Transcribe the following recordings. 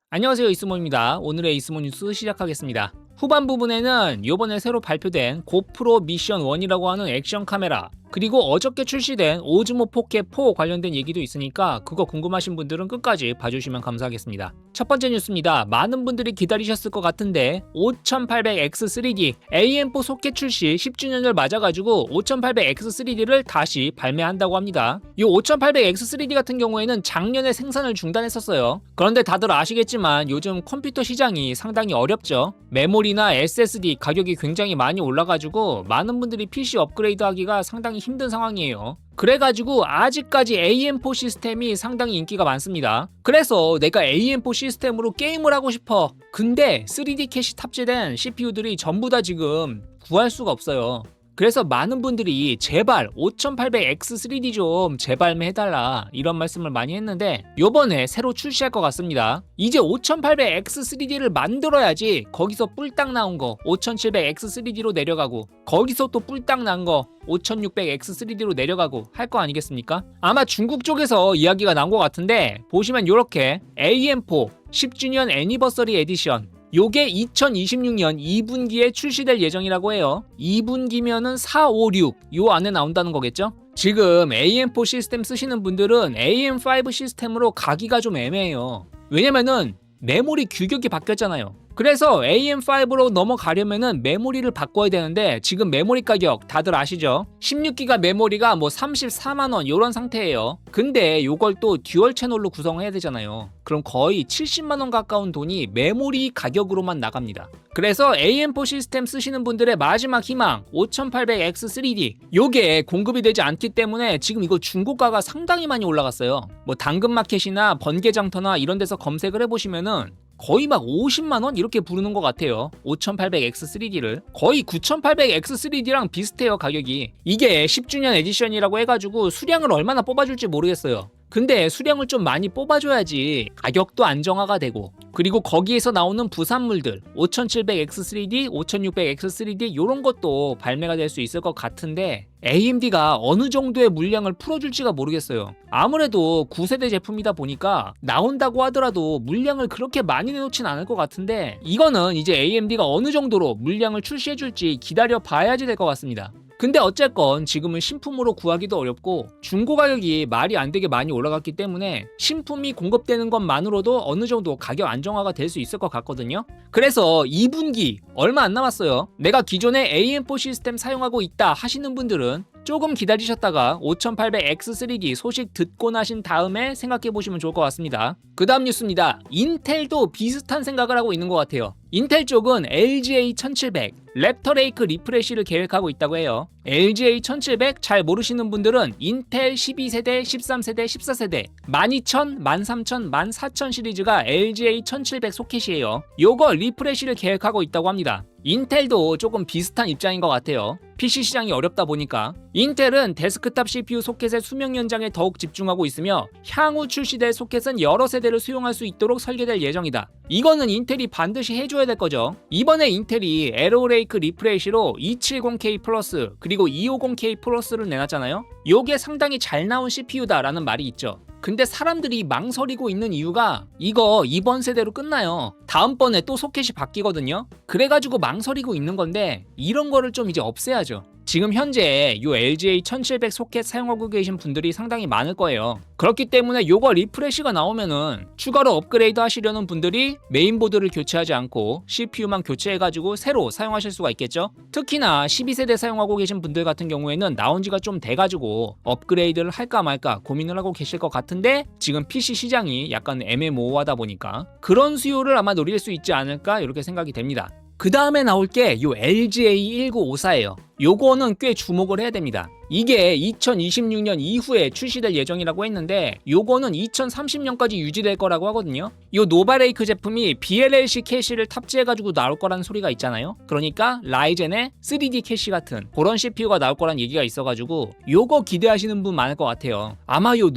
안녕하세요, 이스몬입니다. 오늘의 이스몬 뉴스 시작하겠습니다. 후반 부분에는 이번에 새로 발표된 고프로 미션 1이라고 하는 액션 카메라, 그리고 어저께 출시된 오즈모 포켓 4 관련된 얘기도 있으니까 그거 궁금하신 분들은 끝까지 봐주시면 감사하겠습니다. 첫 번째 뉴스입니다. 많은 분들이 기다리셨을 것 같은데 5800X3D AM4 소켓 출시 10주년을 맞아가지고 5800X3D를 다시 발매한다고 합니다. 이 5800X3D 같은 경우에는 작년에 생산을 중단했었어요. 그런데 다들 아시겠지만 요즘 컴퓨터 시장이 상당히 어렵죠. 메모리나 SSD 가격이 굉장히 많이 올라가지고 많은 분들이 PC 업그레이드 하기가 상당히 힘든 상황이에요. 그래가지고 아직까지 AM4 시스템이 상당히 인기가 많습니다. 그래서 내가 AM4 시스템으로 게임을 하고 싶어. 근데 3D 캐시 탑재된 CPU들이 전부 다 지금 구할 수가 없어요. 그래서 많은 분들이 제발 5800X3D 좀 재발매해달라 이런 말씀을 많이 했는데 요번에 새로 출시할 것 같습니다. 이제 5800X3D를 만들어야지 거기서 뿔딱 나온 거 5700X3D로 내려가고 거기서 또 뿔딱 난 거 5600X3D로 내려가고 할 거 아니겠습니까? 아마 중국 쪽에서 이야기가 나온 것 같은데 보시면 요렇게 AM4 10주년 애니버서리 에디션 요게 2026년 2분기에 출시될 예정이라고 해요. 2분기면은 4, 5, 6 요 안에 나온다는 거겠죠? 지금 AM4 시스템 쓰시는 분들은 AM5 시스템으로 가기가 좀 애매해요. 왜냐면은 메모리 규격이 바뀌었잖아요. 그래서 AM5로 넘어가려면은 메모리를 바꿔야 되는데 지금 메모리 가격 다들 아시죠? 16기가 메모리가 뭐 34만원 요런 상태예요. 근데 요걸 또 듀얼 채널로 구성해야 되잖아요. 그럼 거의 70만원 가까운 돈이 메모리 가격으로만 나갑니다. 그래서 AM4 시스템 쓰시는 분들의 마지막 희망 5800X3D 요게 공급이 되지 않기 때문에 지금 이거 중고가가 상당히 많이 올라갔어요. 뭐 당근마켓이나 번개장터나 이런 데서 검색을 해보시면은 거의 막 50만원 이렇게 부르는 것 같아요. 5800X3D를 거의 9800X3D랑 비슷해요 가격이. 이게 10주년 에디션이라고 해가지고 수량을 얼마나 뽑아줄지 모르겠어요. 근데 수량을 좀 많이 뽑아줘야지 가격도 안정화가 되고 그리고 거기에서 나오는 부산물들 5700X3D, 5600X3D 이런 것도 발매가 될 수 있을 것 같은데 AMD가 어느 정도의 물량을 풀어줄지가 모르겠어요. 아무래도 9세대 제품이다 보니까 나온다고 하더라도 물량을 그렇게 많이 내놓진 않을 것 같은데 이거는 이제 AMD가 어느 정도로 물량을 출시해줄지 기다려 봐야지 될 것 같습니다. 근데 어쨌건 지금은 신품으로 구하기도 어렵고 중고 가격이 말이 안 되게 많이 올라갔기 때문에 신품이 공급되는 것만으로도 어느 정도 가격 안정화가 될 수 있을 것 같거든요. 그래서 2분기 얼마 안 남았어요. 내가 기존에 AM4 시스템 사용하고 있다 하시는 분들은 조금 기다리셨다가 5800X3D 소식 듣고 나신 다음에 생각해보시면 좋을 것 같습니다. 그 다음 뉴스입니다. 인텔도 비슷한 생각을 하고 있는 것 같아요. 인텔 쪽은 LGA 1700 랩터 레이크 리프레시를 계획하고 있다고 해요. LGA 1700 잘 모르시는 분들은 인텔 12세대, 13세대, 14세대 12000, 13000, 14000 시리즈가 LGA 1700 소켓이에요. 요거 리프레시를 계획하고 있다고 합니다. 인텔도 조금 비슷한 입장인 것 같아요. PC 시장이 어렵다 보니까 인텔은 데스크탑 CPU 소켓의 수명 연장에 더욱 집중하고 있으며 향후 출시될 소켓은 여러 세대를 수용할 수 있도록 설계될 예정이다. 이거는 인텔이 반드시 해줘야 될 거죠. 이번에 인텔이 에로레이크 리프레시로 270K 플러스 그리고 250K 플러스를 내놨잖아요. 요게 상당히 잘 나온 CPU다라는 말이 있죠. 근데 사람들이 망설이고 있는 이유가 이거 이번 세대로 끝나요. 다음번에 또 소켓이 바뀌거든요. 그래가지고 망설이고 있는 건데 이런 거를 좀 이제 없애야죠. 지금 현재 요 LGA 1700 소켓 사용하고 계신 분들이 상당히 많을 거예요. 그렇기 때문에 요거 리프레시가 나오면은 추가로 업그레이드 하시려는 분들이 메인보드를 교체하지 않고 CPU만 교체해가지고 새로 사용하실 수가 있겠죠. 특히나 12세대 사용하고 계신 분들 같은 경우에는 나온 지가 좀 돼가지고 업그레이드를 할까 말까 고민을 하고 계실 것 같은데 지금 PC 시장이 약간 애매모호하다 보니까 그런 수요를 아마 노릴 수 있지 않을까 이렇게 생각이 됩니다. 그 다음에 나올 게 요 LGA 1954예요. 요거는 꽤 주목을 해야 됩니다. 이게 2026년 이후에 출시될 예정이라고 했는데 요거는 2030년까지 유지될 거라고 하거든요. 요 노바레이크 제품이 BLLC 캐시를 탑재해가지고 나올 거라는 소리가 있잖아요. 그러니까 라이젠의 3D 캐시 같은 그런 CPU가 나올 거란 얘기가 있어가지고 요거 기대하시는 분 많을 것 같아요. 아마 요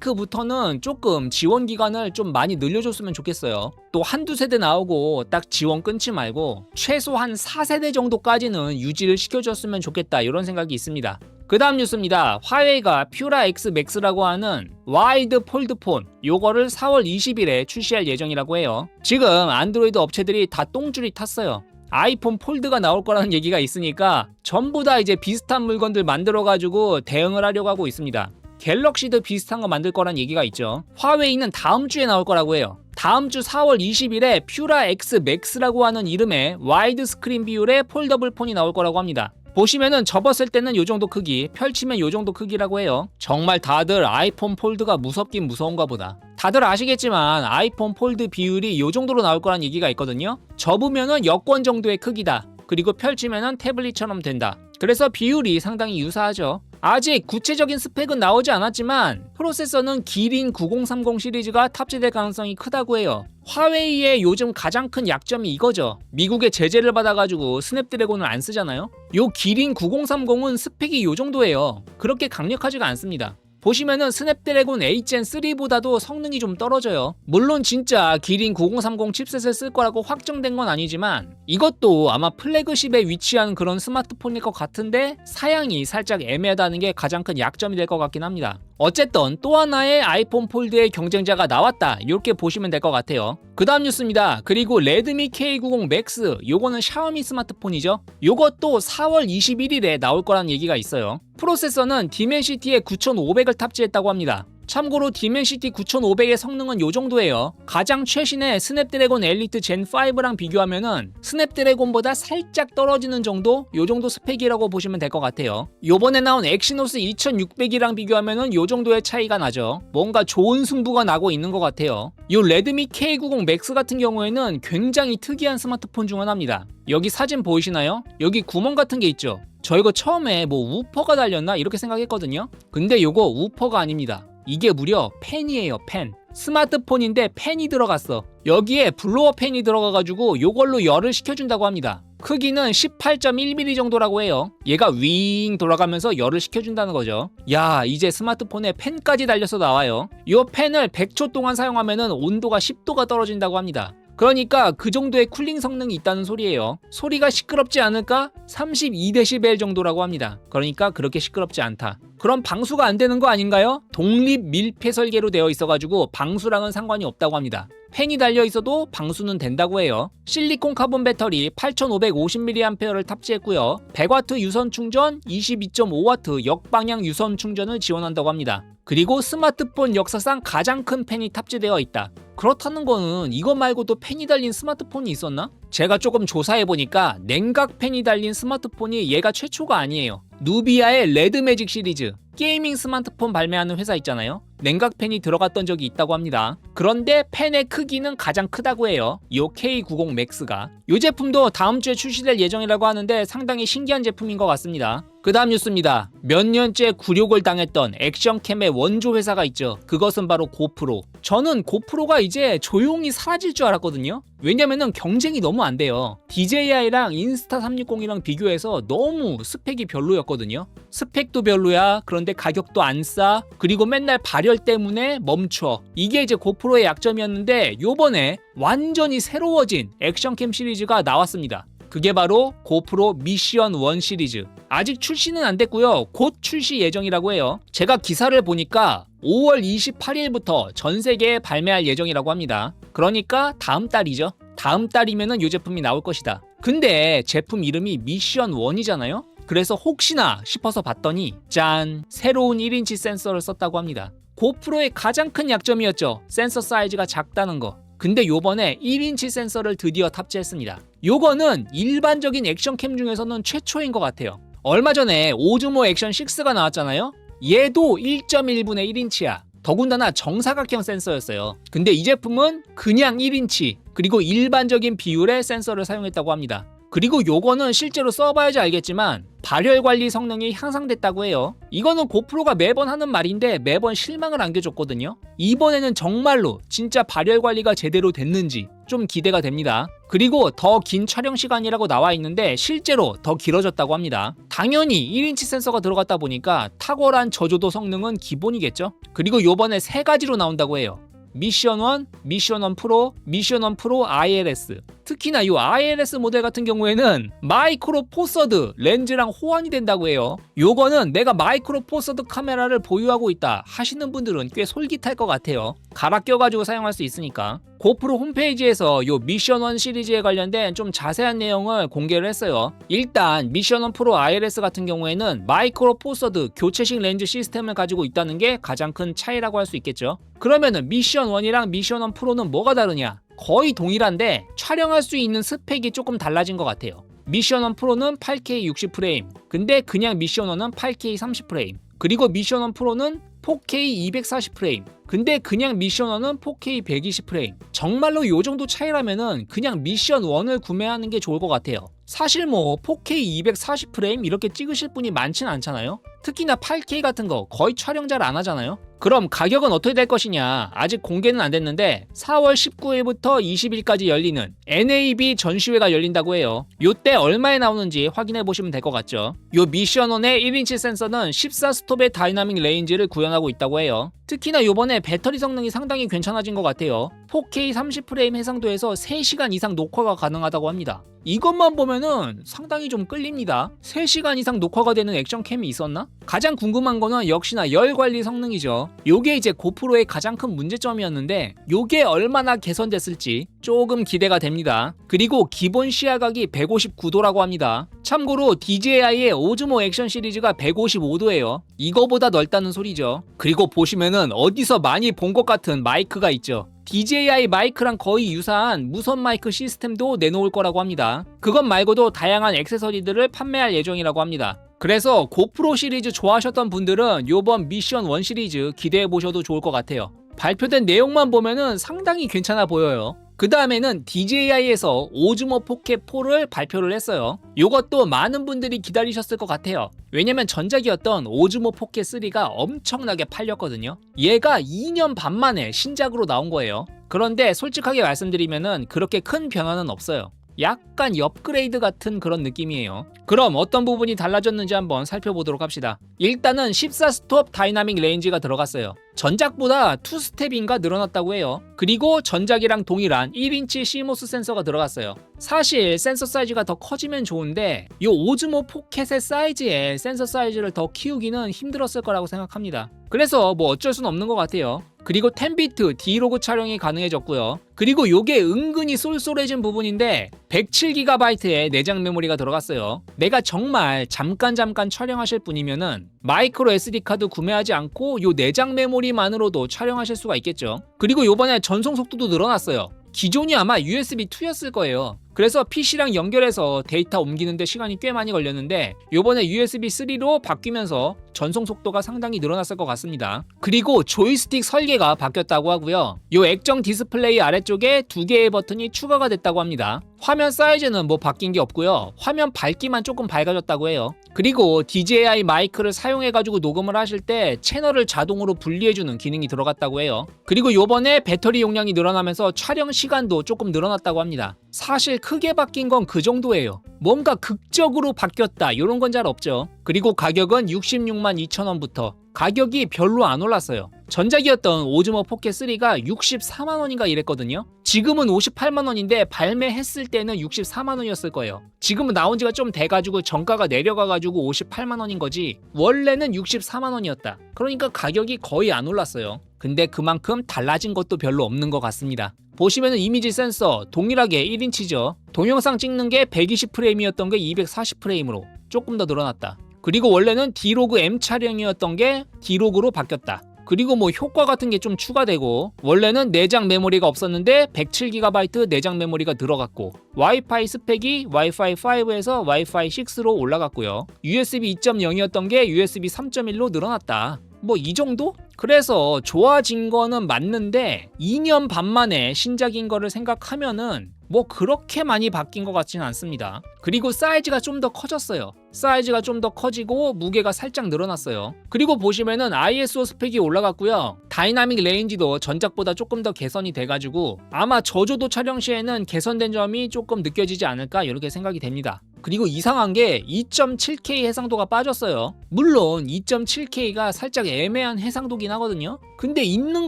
노바레이크부터는 조금 지원 기간을 좀 많이 늘려줬으면 좋겠어요. 또 한두 세대 나오고 딱 지원 끊지 말고 최소한 4세대 정도까지는 유지를 시켜줬으면 좋겠다 이런 생각이 있습니다. 그 다음 뉴스입니다. 화웨이가 퓨라 X 맥스라고 하는 와이드 폴드폰 요거를 4월 20일에 출시할 예정이라고 해요. 지금 안드로이드 업체들이 다 똥줄이 탔어요. 아이폰 폴드가 나올 거라는 얘기가 있으니까 전부 다 이제 비슷한 물건들 만들어가지고 대응을 하려고 하고 있습니다. 갤럭시도 비슷한 거 만들 거란 얘기가 있죠. 화웨이는 다음 주에 나올 거라고 해요. 다음 주 4월 20일에 퓨라 X 맥스라고 하는 이름의 와이드 스크린 비율의 폴더블 폰이 나올 거라고 합니다. 보시면은 접었을 때는 요 정도 크기, 펼치면 요 정도 크기라고 해요. 정말 다들 아이폰 폴드가 무섭긴 무서운가 보다. 다들 아시겠지만 아이폰 폴드 비율이 요 정도로 나올 거란 얘기가 있거든요. 접으면은 여권 정도의 크기다. 그리고 펼치면은 태블릿처럼 된다. 그래서 비율이 상당히 유사하죠. 아직 구체적인 스펙은 나오지 않았지만 프로세서는 기린 9030 시리즈가 탑재될 가능성이 크다고 해요. 화웨이의 요즘 가장 큰 약점이 이거죠. 미국의 제재를 받아가지고 스냅드래곤을 안 쓰잖아요. 요 기린 9030은 스펙이 요 정도예요. 그렇게 강력하지가 않습니다. 보시면은 스냅드래곤 8젠 3보다도 성능이 좀 떨어져요. 물론 진짜 기린 9030 칩셋을 쓸 거라고 확정된 건 아니지만 이것도 아마 플래그십에 위치한 그런 스마트폰일 것 같은데 사양이 살짝 애매하다는 게 가장 큰 약점이 될 것 같긴 합니다. 어쨌든 또 하나의 아이폰 폴드의 경쟁자가 나왔다, 이렇게 보시면 될 것 같아요. 그 다음 뉴스입니다. 그리고 레드미 K90 맥스, 요거는 샤오미 스마트폰이죠. 요것도 4월 21일에 나올 거라는 얘기가 있어요. 프로세서는 디멘시티에 9500을 탑재했다고 합니다. 참고로 디멘시티 9500의 성능은 요 정도예요. 가장 최신의 스냅드래곤 엘리트 젠 5랑 비교하면은 스냅드래곤보다 살짝 떨어지는 정도? 요 정도 스펙이라고 보시면 될 것 같아요. 요번에 나온 엑시노스 2600이랑 비교하면은 요 정도의 차이가 나죠. 뭔가 좋은 승부가 나고 있는 것 같아요. 요 레드미 K90 맥스 같은 경우에는 굉장히 특이한 스마트폰 중 하나입니다. 여기 사진 보이시나요? 여기 구멍 같은 게 있죠. 저 이거 처음에 뭐 우퍼가 달렸나 이렇게 생각했거든요. 근데 요거 우퍼가 아닙니다. 이게 무려 팬이에요. 팬. 스마트폰인데 팬이 들어갔어. 여기에 블로어 팬이 들어가가지고 요걸로 열을 식혀준다고 합니다. 크기는 18.1mm 정도라고 해요. 얘가 윙 돌아가면서 열을 식혀준다는 거죠. 야, 이제 스마트폰에 팬까지 달려서 나와요. 요 팬을 100초 동안 사용하면은 온도가 10도가 떨어진다고 합니다. 그러니까 그 정도의 쿨링 성능이 있다는 소리예요. 소리가 시끄럽지 않을까? 32dB 정도라고 합니다. 그러니까 그렇게 시끄럽지 않다. 그럼 방수가 안 되는 거 아닌가요? 독립 밀폐 설계로 되어 있어가지고 방수랑은 상관이 없다고 합니다. 팬이 달려 있어도 방수는 된다고 해요. 실리콘 카본 배터리 8550mAh를 탑재했고요. 100W 유선 충전, 22.5W 역방향 유선 충전을 지원한다고 합니다. 그리고 스마트폰 역사상 가장 큰 팬이 탑재되어 있다. 그렇다는 거는 이거 말고도 팬이 달린 스마트폰이 있었나? 제가 조금 조사해보니까 냉각 팬이 달린 스마트폰이 얘가 최초가 아니에요. 누비아의 레드매직 시리즈, 게이밍 스마트폰 발매하는 회사 있잖아요. 냉각 팬이 들어갔던 적이 있다고 합니다. 그런데 팬의 크기는 가장 크다고 해요. 이 K90 맥스가. 이 제품도 다음 주에 출시될 예정이라고 하는데 상당히 신기한 제품인 것 같습니다. 그 다음 뉴스입니다. 몇 년째 굴욕을 당했던 액션캠의 원조 회사가 있죠. 그것은 바로 고프로. 저는 고프로가 이제 조용히 사라질 줄 알았거든요. 왜냐면은 경쟁이 너무 안 돼요. DJI랑 인스타 360이랑 비교해서 너무 스펙이 별로였거든요. 스펙도 별로야. 그런데 가격도 안 싸. 그리고 맨날 발열 때문에 멈춰. 이게 이제 고프로의 약점이었는데 요번에 완전히 새로워진 액션캠 시리즈가 나왔습니다. 그게 바로 고프로 미션 1 시리즈. 아직 출시는 안 됐고요. 곧 출시 예정이라고 해요. 제가 기사를 보니까 5월 28일부터 전 세계에 발매할 예정이라고 합니다. 그러니까 다음 달이죠. 다음 달이면은 이 제품이 나올 것이다. 근데 제품 이름이 미션 1이잖아요. 그래서 혹시나 싶어서 봤더니 짠! 새로운 1인치 센서를 썼다고 합니다. 고프로의 가장 큰 약점이었죠. 센서 사이즈가 작다는 거. 근데 요번에 1인치 센서를 드디어 탑재했습니다. 요거는 일반적인 액션캠 중에서는 최초인 것 같아요. 얼마 전에 오즈모 액션 6가 나왔잖아요. 얘도 1.1분의 1인치야. 더군다나 정사각형 센서였어요. 근데 이 제품은 그냥 1인치 그리고 일반적인 비율의 센서를 사용했다고 합니다. 그리고 요거는 실제로 써봐야지 알겠지만 발열 관리 성능이 향상됐다고 해요. 이거는 고프로가 매번 하는 말인데 매번 실망을 안겨줬거든요. 이번에는 정말로 진짜 발열 관리가 제대로 됐는지 좀 기대가 됩니다. 그리고 더 긴 촬영 시간이라고 나와 있는데 실제로 더 길어졌다고 합니다. 당연히 1인치 센서가 들어갔다 보니까 탁월한 저조도 성능은 기본이겠죠. 그리고 요번에 3가지로 나온다고 해요. 미션 1, 미션 1 프로, 미션 1 프로 ILS. 특히나 이 ILS 모델 같은 경우에는 마이크로 포서드 렌즈랑 호환이 된다고 해요. 요거는 내가 마이크로 포서드 카메라를 보유하고 있다 하시는 분들은 꽤 솔깃할 것 같아요. 갈아 껴가지고 사용할 수 있으니까. 고프로 홈페이지에서 요 미션 1 시리즈에 관련된 좀 자세한 내용을 공개를 했어요. 일단 미션 1 프로 ILS 같은 경우에는 마이크로 포서드 교체식 렌즈 시스템을 가지고 있다는 게 가장 큰 차이라고 할 수 있겠죠. 그러면은 미션 1이랑 미션 1 프로는 뭐가 다르냐? 거의 동일한데 촬영할 수 있는 스펙이 조금 달라진 것 같아요. 미션 1 프로는 8K 60프레임, 근데 그냥 미션 1은 8K 30프레임, 그리고 미션 1 프로는 4K 240프레임, 근데 그냥 미션 1은 4K 120프레임. 정말로 요 정도 차이라면은 그냥 미션 1을 구매하는 게 좋을 것 같아요. 사실 뭐 4K 240프레임 이렇게 찍으실 분이 많진 않잖아요. 특히나 8K 같은 거 거의 촬영 잘 안 하잖아요. 그럼 가격은 어떻게 될 것이냐? 아직 공개는 안 됐는데 4월 19일부터 20일까지 열리는 NAB 전시회가 열린다고 해요. 요때 얼마에 나오는지 확인해 보시면 될 것 같죠. 요 미션 1의 1인치 센서는 14스톱의 다이나믹 레인지를 구현하고 있다고 해요. 특히나 요번에 배터리 성능이 상당히 괜찮아진 것 같아요. 4K 30프레임 해상도에서 3시간 이상 녹화가 가능하다고 합니다. 이것만 보면은 상당히 좀 끌립니다. 3시간 이상 녹화가 되는 액션캠이 있었나? 가장 궁금한 거는 역시나 열 관리 성능이죠. 요게 이제 고프로의 가장 큰 문제점이었는데 요게 얼마나 개선됐을지 조금 기대가 됩니다. 그리고 기본 시야각이 159도라고 합니다. 참고로 DJI의 오즈모 액션 시리즈가 155도예요. 이거보다 넓다는 소리죠. 그리고 보시면은 어디서 많이 본 것 같은 마이크가 있죠. DJI 마이크랑 거의 유사한 무선 마이크 시스템도 내놓을 거라고 합니다. 그것 말고도 다양한 액세서리들을 판매할 예정이라고 합니다. 그래서 고프로 시리즈 좋아하셨던 분들은 요번 미션 1 시리즈 기대해 보셔도 좋을 것 같아요. 발표된 내용만 보면은 상당히 괜찮아 보여요. 그 다음에는 DJI에서 오즈모 포켓 4를 발표를 했어요. 요것도 많은 분들이 기다리셨을 것 같아요. 왜냐면 전작이었던 오즈모 포켓 3가 엄청나게 팔렸거든요. 얘가 2년 반 만에 신작으로 나온 거예요. 그런데 솔직하게 말씀드리면은 그렇게 큰 변화는 없어요. 약간 업그레이드 같은 그런 느낌이에요. 그럼 어떤 부분이 달라졌는지 한번 살펴보도록 합시다. 일단은 14스톱 다이나믹 레인지가 들어갔어요. 전작보다 2스텝인가 늘어났다고 해요. 그리고 전작이랑 동일한 1인치 CMOS 센서가 들어갔어요. 사실 센서 사이즈가 더 커지면 좋은데 이 오즈모 포켓의 사이즈에 센서 사이즈를 더 키우기는 힘들었을 거라고 생각합니다. 그래서 뭐 어쩔 수는 없는 것 같아요. 그리고 10비트 D로그 촬영이 가능해졌고요. 그리고 요게 은근히 쏠쏠해진 부분인데 107GB의 내장 메모리가 들어갔어요. 내가 정말 잠깐 촬영하실 분이면은 마이크로 SD카드 구매하지 않고 요 내장 메모리만으로도 촬영하실 수가 있겠죠. 그리고 요번에 전송 속도도 늘어났어요. 기존이 아마 USB 2였을 거예요. 그래서 PC랑 연결해서 데이터 옮기는데 시간이 꽤 많이 걸렸는데 요번에 USB 3로 바뀌면서 전송 속도가 상당히 늘어났을 것 같습니다. 그리고 조이스틱 설계가 바뀌었다고 하고요. 요 액정 디스플레이 아래쪽에 2개의 버튼이 추가가 됐다고 합니다. 화면 사이즈는 뭐 바뀐 게 없고요. 화면 밝기만 조금 밝아졌다고 해요. 그리고 DJI 마이크를 사용해가지고 녹음을 하실 때 채널을 자동으로 분리해주는 기능이 들어갔다고 해요. 그리고 요번에 배터리 용량이 늘어나면서 촬영 시간도 조금 늘어났다고 합니다. 사실 크게 바뀐 건 그 정도예요. 뭔가 극적으로 바뀌었다 이런 건 잘 없죠. 그리고 가격은 662,000원부터 가격이 별로 안 올랐어요. 전작이었던 오즈모 포켓 3가 64만원인가 이랬거든요. 지금은 58만원인데 발매했을 때는 64만원이었을 거예요. 지금은 나온 지가 좀 돼가지고 정가가 내려가가지고 58만원인 거지 원래는 64만원이었다. 그러니까 가격이 거의 안 올랐어요. 근데 그만큼 달라진 것도 별로 없는 것 같습니다. 보시면은 이미지 센서 동일하게 1인치죠. 동영상 찍는 게 120프레임이었던 게 240프레임으로 조금 더 늘어났다. 그리고 원래는 D로그 M 촬영이었던 게 D로그로 바뀌었다. 그리고 뭐 효과 같은 게 좀 추가되고 원래는 내장 메모리가 없었는데 107GB 내장 메모리가 들어갔고 와이파이 스펙이 와이파이 5에서 와이파이 6로 올라갔고요. USB 2.0이었던 게 USB 3.1로 늘어났다. 뭐 이 정도? 그래서 좋아진 거는 맞는데 2년 반 만에 신작인 거를 생각하면은 뭐 그렇게 많이 바뀐 것 같지는 않습니다. 그리고 사이즈가 좀 더 커졌어요. 사이즈가 좀 더 커지고 무게가 살짝 늘어났어요. 그리고 보시면은 ISO 스펙이 올라갔고요. 다이나믹 레인지도 전작보다 조금 더 개선이 돼가지고 아마 저조도 촬영 시에는 개선된 점이 조금 느껴지지 않을까 이렇게 생각이 됩니다. 그리고 이상한 게 2.7K 해상도가 빠졌어요. 물론 2.7K가 살짝 애매한 해상도긴 하거든요. 근데 있는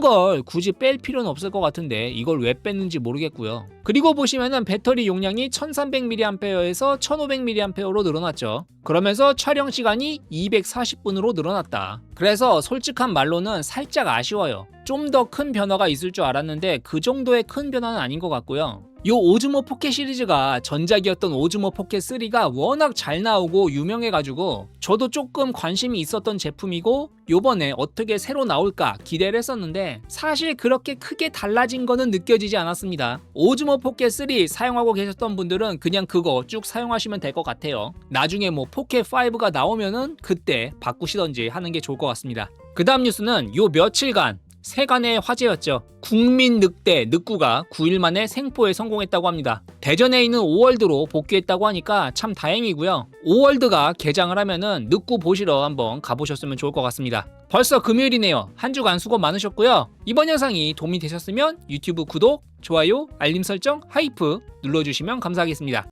걸 굳이 뺄 필요는 없을 것 같은데 이걸 왜 뺐는지 모르겠고요. 그리고 보시면은 배터리 용량이 1300mAh에서 1500mAh로 늘어났죠. 그러면서 촬영 시간이 240분으로 늘어났다. 그래서 솔직한 말로는 살짝 아쉬워요. 좀 더 큰 변화가 있을 줄 알았는데 그 정도의 큰 변화는 아닌 것 같고요. 요 오즈모 포켓 시리즈가 전작이었던 오즈모 포켓 3가 워낙 잘 나오고 유명해가지고 저도 조금 관심이 있었던 제품이고 요번에 어떻게 새로 나올까 기대를 했었는데 사실 그렇게 크게 달라진 거는 느껴지지 않았습니다. 오즈모 포켓 3 사용하고 계셨던 분들은 그냥 그거 쭉 사용하시면 될 것 같아요. 나중에 뭐 포켓 5가 나오면은 그때 바꾸시던지 하는 게 좋을 것 같습니다. 그 다음 뉴스는 요 며칠간 세간의 화제였죠. 국민 늑대 늑구가 9일 만에 생포에 성공했다고 합니다. 대전에 있는 오월드로 복귀했다고 하니까 참 다행이고요. 오월드가 개장을 하면은 늑구 보시러 한번 가보셨으면 좋을 것 같습니다. 벌써 금요일이네요. 한 주간 수고 많으셨고요. 이번 영상이 도움이 되셨으면 유튜브 구독, 좋아요, 알림 설정, 하이프 눌러주시면 감사하겠습니다.